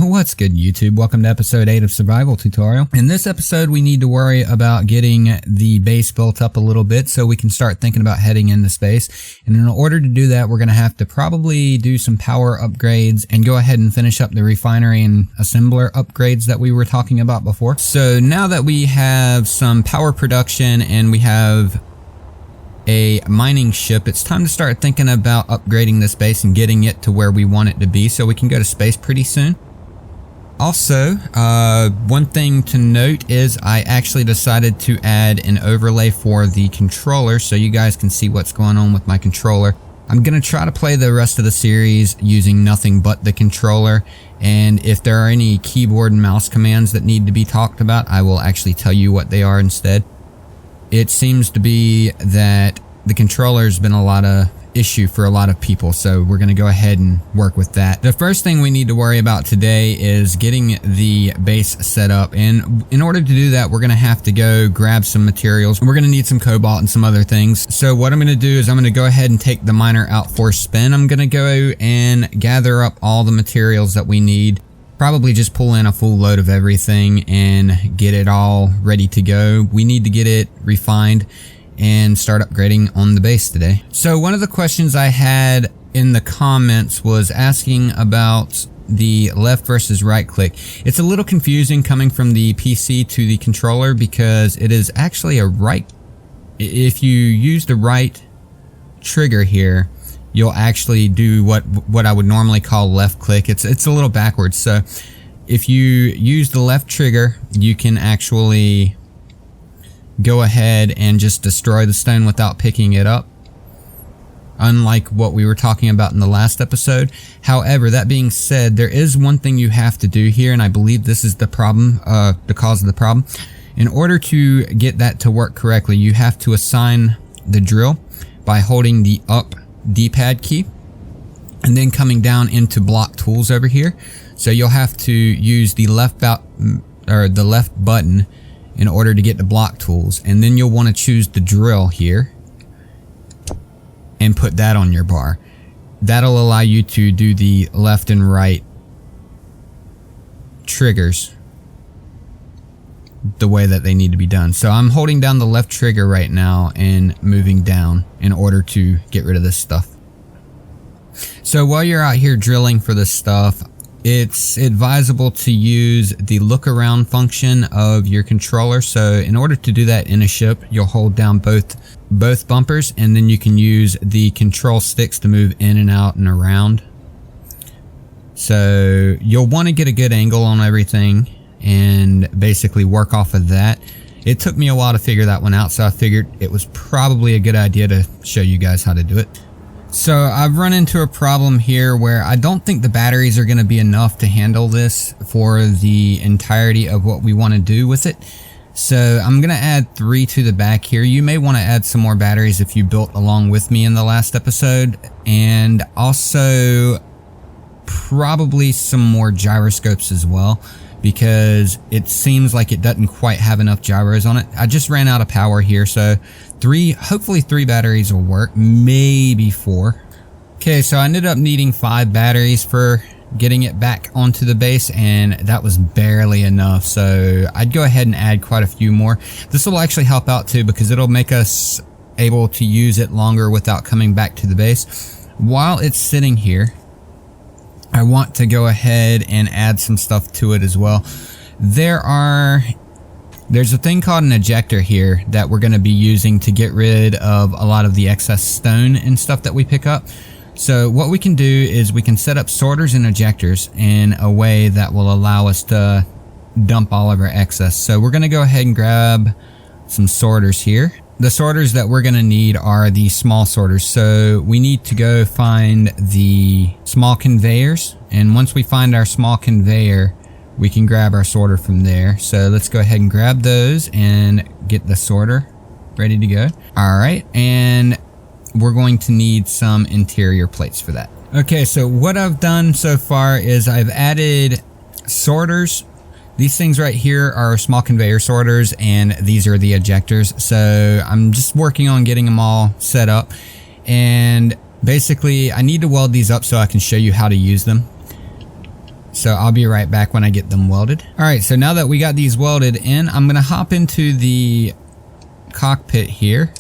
What's good, YouTube? Welcome to episode 8 of Survival Tutorial. In this episode, we need to worry about getting the base built up a little bit so we can start thinking about heading into space. And in order to do that, we're going to have to probably do some power upgrades and go ahead and finish up the refinery and assembler upgrades that we were talking about before. So now that we have some power production and we have a mining ship, it's time to start thinking about upgrading this base and getting it to where we want it to be so we can go to space pretty soon. Also, one thing to note is I actually decided to add an overlay for the controller so you guys can see what's going on with my controller. I'm going to try to play the rest of the series using nothing but the controller, and if there are any keyboard and mouse commands that need to be talked about, I will actually tell you what they are instead. It seems to be that the controller's been a lot of issue for a lot of people, so we're going to go ahead and work with that. The first thing we need to worry about today is getting the base set up, and in order to do that, we're going to have to go grab some materials. We're going to need some cobalt and some other things. So what I'm going to do is I'm going to go ahead and take the miner out for a spin. I'm going to go and gather up all the materials that we need. Probably just pull in a full load of everything and get it all ready to go. We need to get it refined and start upgrading on the base today. So one of the questions I had in the comments was asking about the left versus right click. It's a little confusing coming from the PC to the controller because it is actually a right. If you use the right trigger here, you'll actually do what I would normally call left click. It's a little backwards. So if you use the left trigger, you can actually go ahead and just destroy the stone without picking it up, unlike what we were talking about in the last episode. However, that being said, there is one thing you have to do here, and I believe this is the problem, the cause of the problem. In order to get that to work correctly, you have to assign the drill by holding the up D-pad key and then coming down into block tools over here. So you'll have to use the left button in order to get the block tools, and then you'll want to choose the drill here and put that on your bar. That'll allow you to do the left and right triggers the way that they need to be done. So I'm holding down the left trigger right now and moving down in order to get rid of this stuff. So while you're out here drilling for this stuff, it's advisable to use the look around function of your controller. So in order to do that in a ship, you'll hold down both bumpers, and then you can use the control sticks to move in and out and around. So you'll want to get a good angle on everything and basically work off of that. It took me a while to figure that one out, so I figured it was probably a good idea to show you guys how to do it. So I've run into a problem here where I don't think the batteries are going to be enough to handle this for the entirety of what we want to do with it. So I'm going to add 3 to the back here. You may want to add some more batteries if you built along with me in the last episode, and also probably some more gyroscopes as well, because it seems like it doesn't quite have enough gyros on it. I just ran out of power here, so hopefully 3 batteries will work, maybe 4. Okay, so I ended up needing 5 batteries for getting it back onto the base, and that was barely enough, so I'd go ahead and add quite a few more. This will actually help out too, because it'll make us able to use it longer without coming back to the base. While it's sitting here, I want to go ahead and add some stuff to it as well. There's a thing called an ejector here that we're going to be using to get rid of a lot of the excess stone and stuff that we pick up. So what we can do is we can set up sorters and ejectors in a way that will allow us to dump all of our excess. So we're going to go ahead and grab some sorters here. The sorters that we're going to need are the small sorters. So we need to go find the small conveyors, and once we find our small conveyor, we can grab our sorter from there. So let's go ahead and grab those and get the sorter ready to go. Alright, and we're going to need some interior plates for that. Okay, so what I've done so far is I've added sorters. These things right here are small conveyor sorters, and these are the ejectors. So I'm just working on getting them all set up, and basically I need to weld these up so I can show you how to use them. So I'll be right back when I get them welded. Alright, so now that we got these welded in, I'm going to hop into the cockpit here.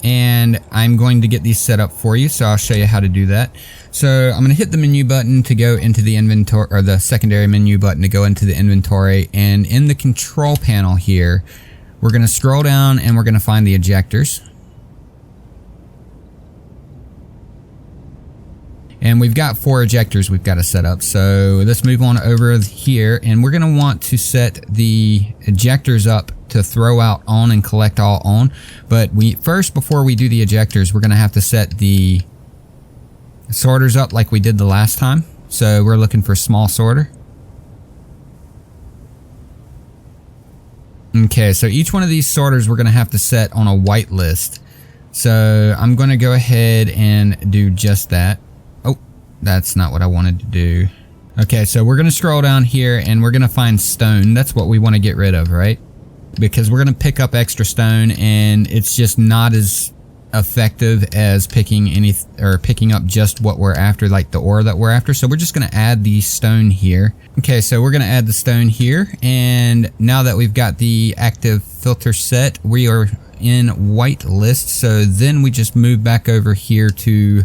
And I'm going to get these set up for you, so I'll show you how to do that. So I'm going to hit the menu button to go into the inventory, or the secondary menu button to go into the inventory. And in the control panel here, we're going to scroll down and we're going to find the ejectors. And we've got 4 ejectors we've got to set up. So let's move on over here, and we're going to want to set the ejectors up to throw out on and collect all on. But before we do the ejectors, we're going to have to set the sorters up like we did the last time. So we're looking for small sorter. Okay, so each one of these sorters we're going to have to set on a white list. So I'm going to go ahead and do just that. Oh, that's not what I wanted to do. Okay, so we're going to scroll down here and we're going to find stone. That's what we want to get rid of, right? Because we're going to pick up extra stone, and it's just not as effective as picking up just what we're after, like the ore that we're after. So we're just going to add the stone here. Okay, so we're going to add the stone here, and now that we've got the active filter set, we are in white list. So then we just move back over here to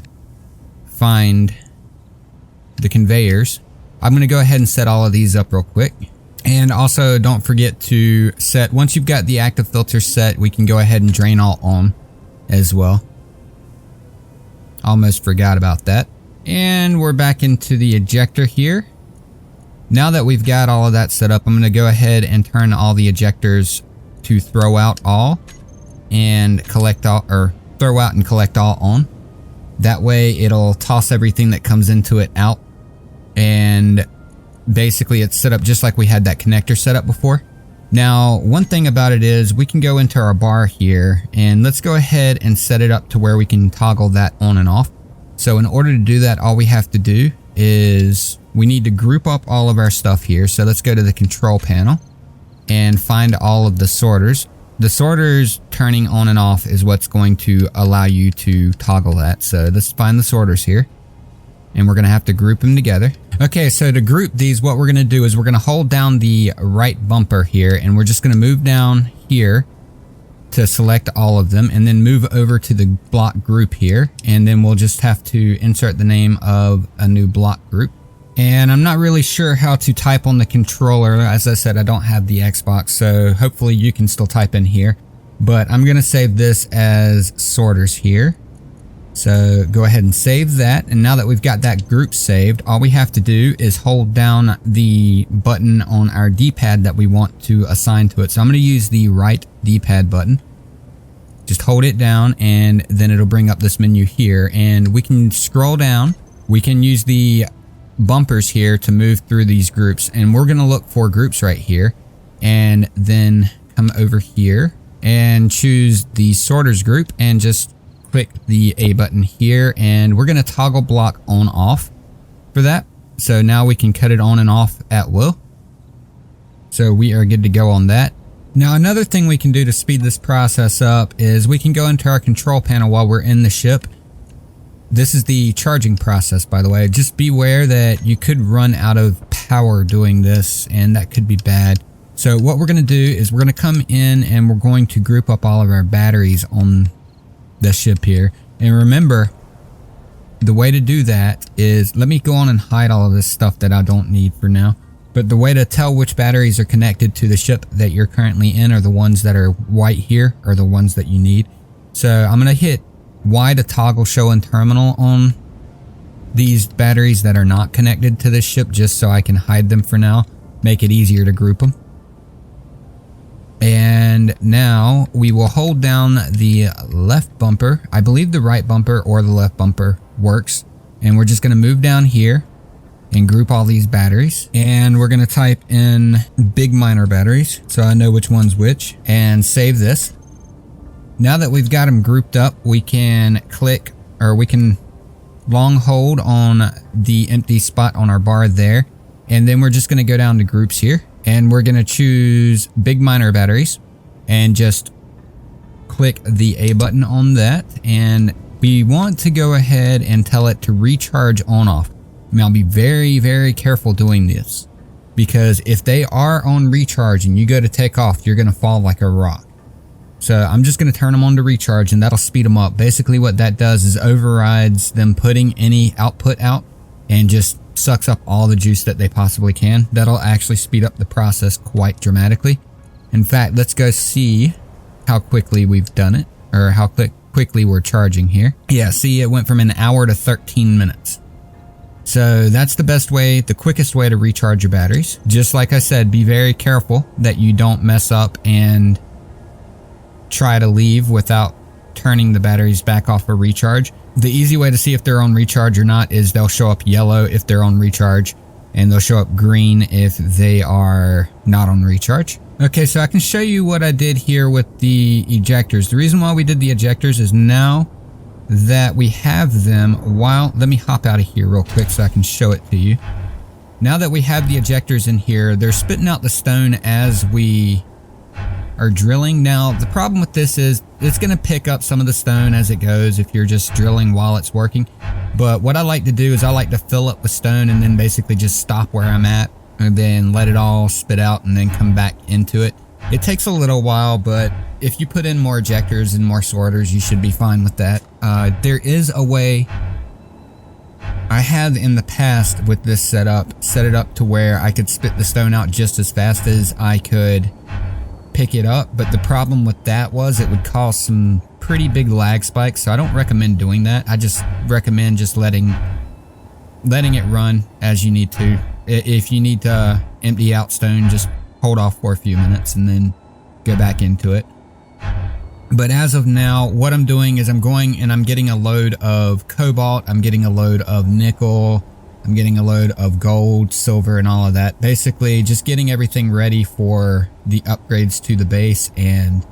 find the conveyors. I'm going to go ahead and set all of these up real quick. And also don't forget to set, once you've got the active filter set, we can go ahead and drain all on as well. Almost forgot about that. And we're back into the ejector here. Now that we've got all of that set up, I'm going to go ahead and turn all the ejectors to throw out all and collect all, or throw out and collect all on. That way it'll toss everything that comes into it out, and basically it's set up just like we had that connector set up before. Now, one thing about it is we can go into our bar here, and let's go ahead and set it up to where we can toggle that on and off. So in order to do that, all we have to do is we need to group up all of our stuff here. So let's go to the control panel and find all of the sorters. The sorters turning on and off is what's going to allow you to toggle that. So let's find the sorters here, and we're going to have to group them together. Okay, so to group these, what we're going to do is we're going to hold down the right bumper here, and we're just going to move down here to select all of them, and then move over to the block group here, and then we'll just have to insert the name of a new block group. And I'm not really sure how to type on the controller. As I said, I don't have the Xbox, so hopefully you can still type in here. But I'm going to save this as sorters here. So go ahead and save that. And now that we've got that group saved, all we have to do is hold down the button on our D-pad that we want to assign to it. So I'm going to use the right D-pad button. Just hold it down, and then it'll bring up this menu here. And we can scroll down. We can use the bumpers here to move through these groups. And we're going to look for groups right here. And then come over here and choose the sorters group, and just click the A button here, and we're going to toggle block on off for that. So now we can cut it on and off at will. So we are good to go on that. Now another thing we can do to speed this process up is we can go into our control panel while we're in the ship. This is the charging process, by the way. Just beware that you could run out of power doing this, and that could be bad. So what we're going to do is we're going to come in and we're going to group up all of our batteries on the ship here. And remember, the way to do that is, let me go on and hide all of this stuff that I don't need for now. But the way to tell which batteries are connected to the ship that you're currently in are the ones that are white here, are the ones that you need. So I'm going to hit Y to toggle show in terminal on these batteries that are not connected to this ship, just so I can hide them for now, make it easier to group them. And now we will hold down the left bumper. I believe the right bumper or the left bumper works. And we're just going to move down here and group all these batteries. And we're going to type in big minor batteries, so I know which one's which, and save this. Now that we've got them grouped up, we can click, or we can long hold on the empty spot on our bar there. And then we're just going to go down to groups here. And we're going to choose big minor batteries and just click the A button on that. And we want to go ahead and tell it to recharge on off. Now be very, very careful doing this, because if they are on recharge and you go to take off, you're going to fall like a rock. So I'm just going to turn them on to recharge, and that'll speed them up. Basically what that does is overrides them putting any output out and just sucks up all the juice that they possibly can. That'll actually speed up the process quite dramatically. In fact, let's go see how quickly we've done it, or how quickly we're charging here. Yeah, see, it went from an hour to 13 minutes. So that's the best way, the quickest way to recharge your batteries. Just like I said, be very careful that you don't mess up and try to leave without turning the batteries back off for recharge. The easy way to see if they're on recharge or not is they'll show up yellow if they're on recharge, and they'll show up green if they are not on recharge. Okay, so I can show you what I did here with the ejectors. The reason why we did the ejectors is now that we have them, let me hop out of here real quick so I can show it to you. Now that we have the ejectors in here, they're spitting out the stone as we are drilling. Now, the problem with this is it's going to pick up some of the stone as it goes if you're just drilling while it's working. But what I like to do is I like to fill up with stone and then basically just stop where I'm at and then let it all spit out and then come back into it. It takes a little while, but if you put in more ejectors and more sorters, you should be fine with that. There is a way I have in the past with this setup, set it up to where I could spit the stone out just as fast as I could pick it up, but the problem with that was it would cause some pretty big lag spikes, so I don't recommend doing that. I just recommend just letting it run as you need to. If you need to empty out stone, just hold off for a few minutes and then go back into it. But as of now, what I'm doing is I'm going and I'm getting a load of cobalt, I'm getting a load of nickel, I'm getting a load of gold, silver, and all of that. Basically, just getting everything ready for the upgrades to the base, and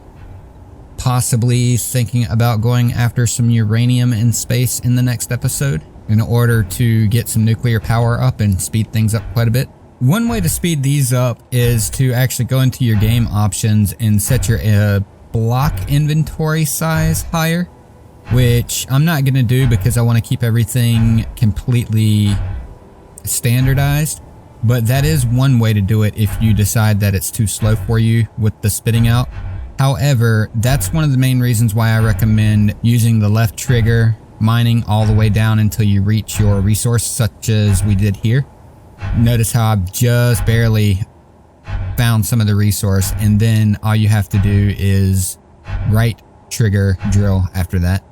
possibly thinking about going after some uranium in space in the next episode in order to get some nuclear power up and speed things up quite a bit. One way to speed these up is to actually go into your game options and set your block inventory size higher, which I'm not going to do because I want to keep everything completely standardized, but that is one way to do it if you decide that it's too slow for you with the spitting out. However, that's one of the main reasons why I recommend using the left trigger, mining all the way down until you reach your resource, such as we did here. Notice how I've just barely found some of the resource, and then all you have to do is right trigger drill after that.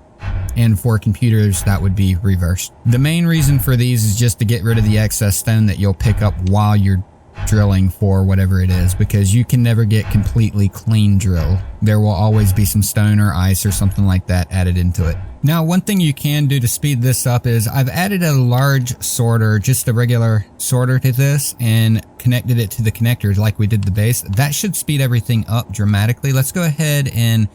And for computers, that would be reversed. The main reason for these is just to get rid of the excess stone that you'll pick up while you're drilling for whatever it is, because you can never get completely clean drill. There will always be some stone or ice or something like that added into it. Now, one thing you can do to speed this up is I've added a large sorter, just a regular sorter to this, and connected it to the connectors like we did the base. That should speed everything up dramatically. Let's go ahead and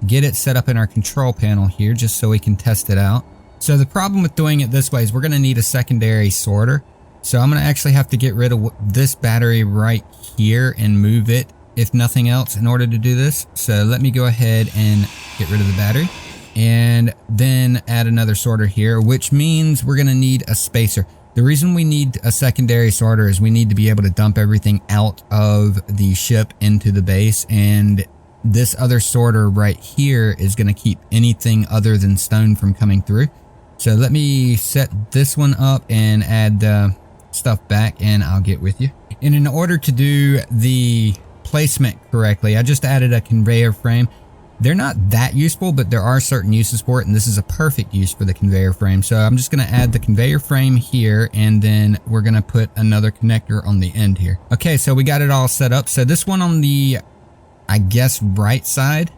get it set up in our control panel here just so we can test it out. So the problem with doing it this way is we're going to need a secondary sorter. So I'm going to actually have to get rid of this battery right here and move it, if nothing else, in order to do this. So let me go ahead and get rid of the battery and then add another sorter here, which means we're going to need a spacer. The reason we need a secondary sorter is we need to be able to dump everything out of the ship into the base, and this other sorter right here is going to keep anything other than stone from coming through. So let me set this one up and add the stuff back, and I'll get with you. And in order to do the placement correctly, I just added a conveyor frame. They're not that useful, but there are certain uses for it, and this is a perfect use for the conveyor frame. So I'm just going to add the conveyor frame here, and then we're going to put another connector on the end here. Okay, so we got it all set up. So this one on the, I guess, right side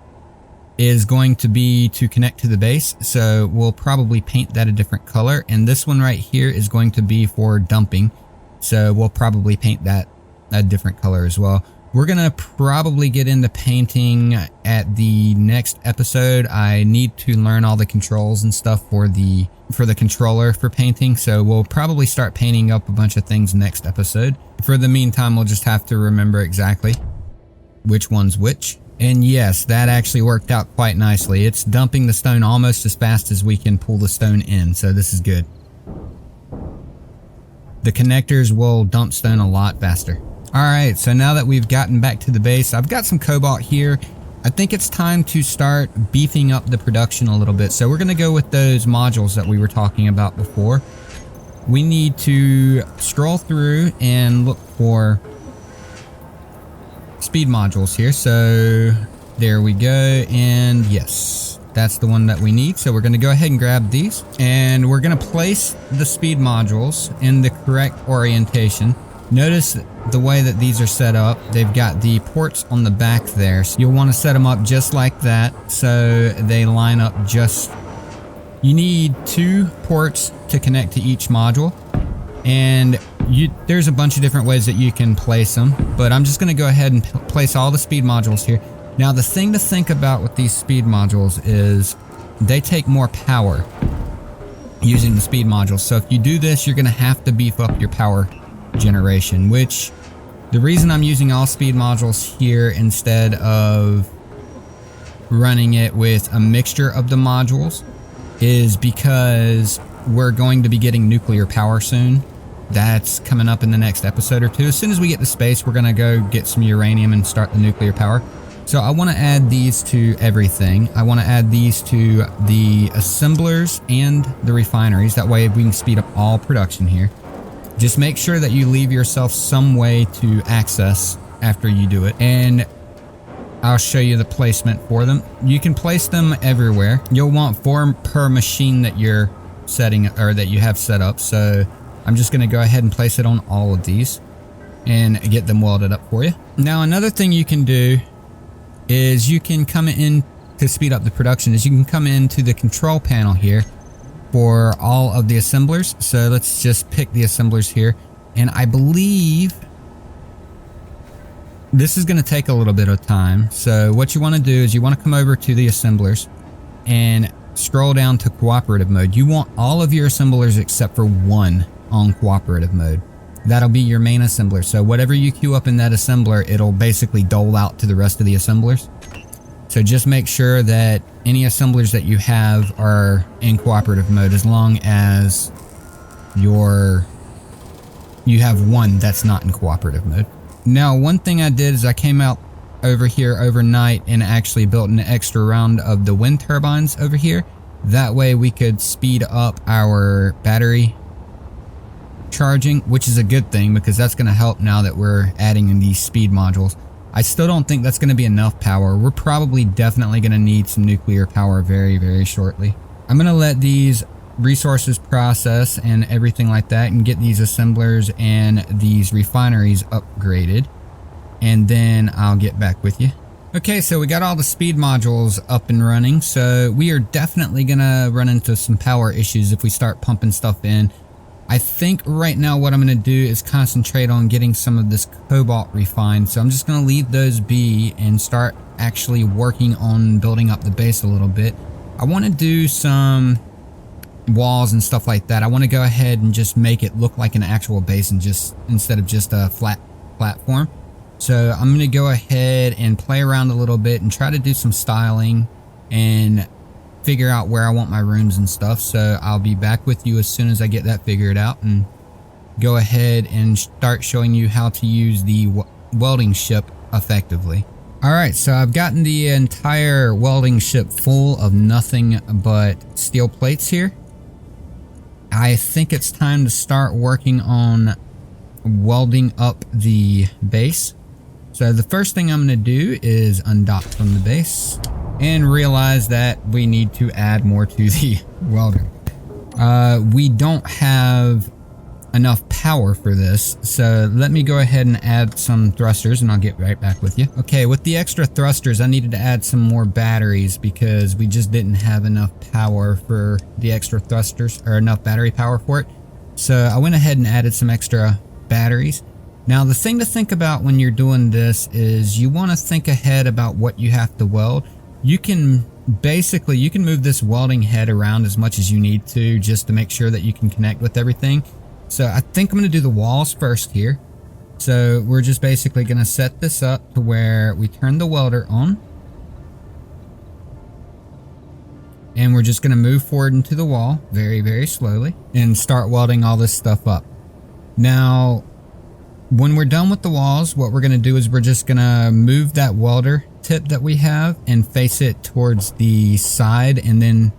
is going to be to connect to the base, so we'll probably paint that a different color. And this one right here is going to be for dumping, so we'll probably paint that a different color as well. We're gonna probably get into painting at the next episode. I need to learn all the controls and stuff for the controller for painting, so we'll probably start painting up a bunch of things next episode. For the meantime, we'll just have to remember exactly which one's which. And yes, that actually worked out quite nicely. It's dumping the stone almost as fast as we can pull the stone in, so this is good. the connectors will dump stone a lot faster. Alright, so now that we've gotten back to the base, I've got some cobalt here. I think it's time to start beefing up the production a little bit. So we're going to go with those modules that we were talking about before. We need to scroll through and look for speed modules here. So there we go. And yes, that's the one that we need. So we're going to go ahead and grab these. And we're going to place the speed modules in the correct orientation. Notice the way that these are set up. They've got the ports on the back there. So you'll want to set them up just like that so they line up just... You need 2 ports to connect to each module. And there's a bunch of different ways that you can place them. But I'm just going to go ahead and place all the speed modules here. Now the thing to think about with these speed modules is they take more power using the speed modules. So if you do this, you're going to have to beef up your power generation, which the reason I'm using all speed modules here instead of running it with a mixture of the modules is because we're going to be getting nuclear power soon. That's coming up in the next episode or 2. As soon as we get to space, we're going to go get some uranium and start the nuclear power. So I want to add these to everything. I want to add these to the assemblers and the refineries. That way we can speed up all production here. Just make sure that you leave yourself some way to access after you do it. And I'll show you the placement for them. You can place them everywhere. You'll want 4 per machine that you're setting or that you have set up. So I'm just going to go ahead and place it on all of these and get them welded up for you. Now another thing you can do is you can come in to speed up the production is you can come into the control panel here for all of the assemblers. So let's just pick the assemblers here. And I believe this is going to take a little bit of time. So what you want to do is you want to come over to the assemblers and scroll down to cooperative mode. You want all of your assemblers except for 1 on cooperative mode. That'll be your main assembler. So whatever you queue up in that assembler, it'll basically dole out to the rest of the assemblers. So just make sure that any assemblers that you have are in cooperative mode as long as you have 1 that's not in cooperative mode. Now, one thing I did is I came out over here overnight and actually built an extra round of the wind turbines over here. That way we could speed up our battery charging, which is a good thing because that's going to help now that we're adding in these speed modules. I still don't think that's going to be enough power. We're probably definitely going to need some nuclear power very, very shortly. I'm going to let these resources process and everything like that and get these assemblers and these refineries upgraded, and then I'll get back with you. Okay, so we got all the speed modules up and running, so we are definitely gonna run into some power issues if we start pumping stuff in. I think right now what I'm gonna do is concentrate on getting some of this cobalt refined, so I'm just gonna leave those be and start actually working on building up the base a little bit. I want to do some walls and stuff like that. I want to go ahead and just make it look like an actual base and just instead of just a flat platform. So I'm going to go ahead and play around a little bit and try to do some styling and figure out where I want my rooms and stuff. So I'll be back with you as soon as I get that figured out and go ahead and start showing you how to use the welding ship effectively. Alright, so I've gotten the entire welding ship full of nothing but steel plates here. I think it's time to start working on welding up the base. So the first thing I'm going to do is undock from the base and realize that we need to add more to the welder. We don't have enough power for this, so let me go ahead and add some thrusters and I'll get right back with you. Okay, with the extra thrusters I needed to add some more batteries because we just didn't have enough power for the extra thrusters, or enough battery power for it. So I went ahead and added some extra batteries. Now the thing to think about when you're doing this is you want to think ahead about what you have to weld. You can move this welding head around as much as you need to just to make sure that you can connect with everything. So I think I'm going to do the walls first here. So we're just basically going to set this up to where we turn the welder on. And we're just going to move forward into the wall very, very slowly and start welding all this stuff up. Now, when we're done with the walls, what we're going to do is we're just going to move that welder tip that we have and face it towards the side and then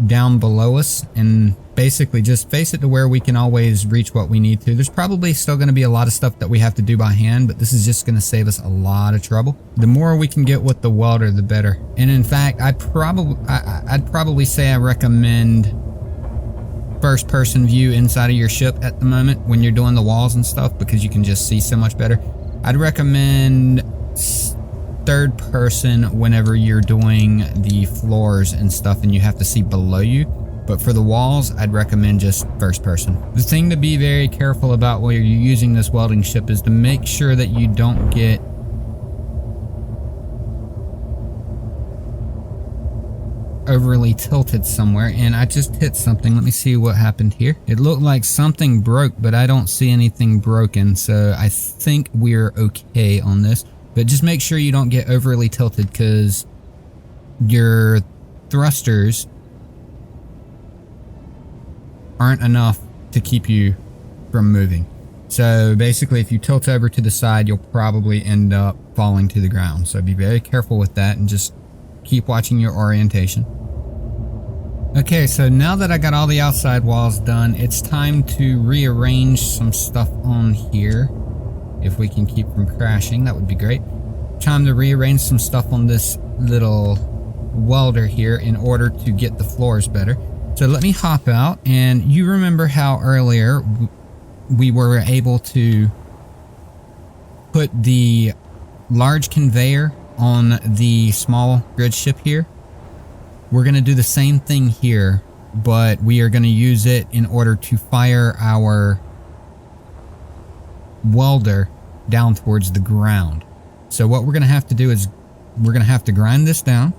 down below us, and basically just face it to where we can always reach what we need to. There's probably still going to be a lot of stuff that we have to do by hand, but this is just going to save us a lot of trouble. The more we can get with the welder, the better. And in fact, I'd probably say I recommend first person view inside of your ship at the moment when you're doing the walls and stuff, because you can just see so much better. I'd recommend third person whenever you're doing the floors and stuff and you have to see below you, but for the walls I'd recommend just first person. The thing to be very careful about while you're using this welding ship is to make sure that you don't get overly tilted somewhere. And I just hit something. Let me see what happened here. It looked like something broke, but I don't see anything broken, so I think we're okay on this. But just make sure you don't get overly tilted, because your thrusters aren't enough to keep you from moving. So basically, if you tilt over to the side, you'll probably end up falling to the ground. So be very careful with that and just keep watching your orientation. Okay, so now that I got all the outside walls done, it's time to rearrange some stuff on here. If we can keep from crashing, that would be great. Time to rearrange some stuff on this little welder here in order to get the floors better. So let me hop out, and you remember how earlier we were able to put the large conveyor on the small grid ship here? We're going to do the same thing here, but we are going to use it in order to fire our welder down towards the ground. So what we're going to have to do is we're going to have to grind this down.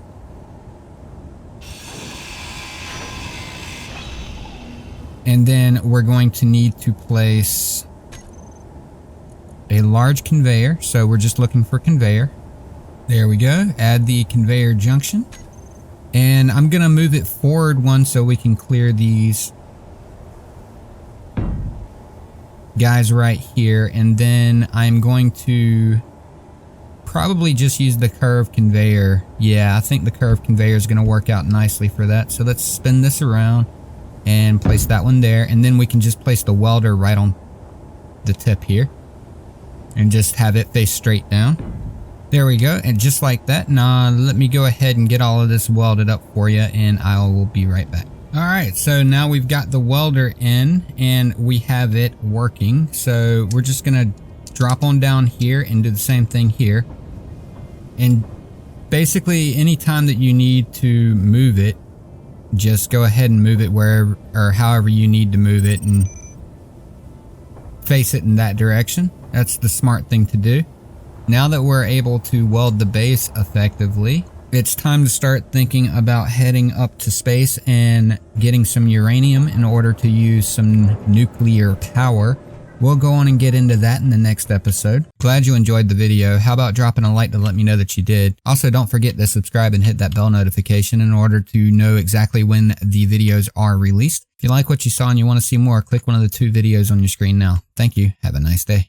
And then we're going to need to place a large conveyor. So we're just looking for conveyor. There we go. Add the conveyor junction. And I'm going to move it forward one so we can clear these guys right here. And then I'm going to probably just use the curved conveyor. Yeah, I think the curved conveyor is going to work out nicely for that. So let's spin this around and place that one there. And then we can just place the welder right on the tip here and just have it face straight down. There we go. And just like that. Now let me go ahead and get all of this welded up for you, and I will be right back. Alright, so now we've got the welder in and we have it working. So we're just going to drop on down here and do the same thing here. And basically anytime that you need to move it, just go ahead and move it wherever or however you need to move it and face it in that direction. That's the smart thing to do. Now that we're able to weld the base effectively, it's time to start thinking about heading up to space and getting some uranium in order to use some nuclear power. We'll go on and get into that in the next episode. Glad you enjoyed the video. How about dropping a like to let me know that you did? Also, don't forget to subscribe and hit that bell notification in order to know exactly when the videos are released. If you like what you saw and you want to see more, click one of the 2 videos on your screen now. Thank you. Have a nice day.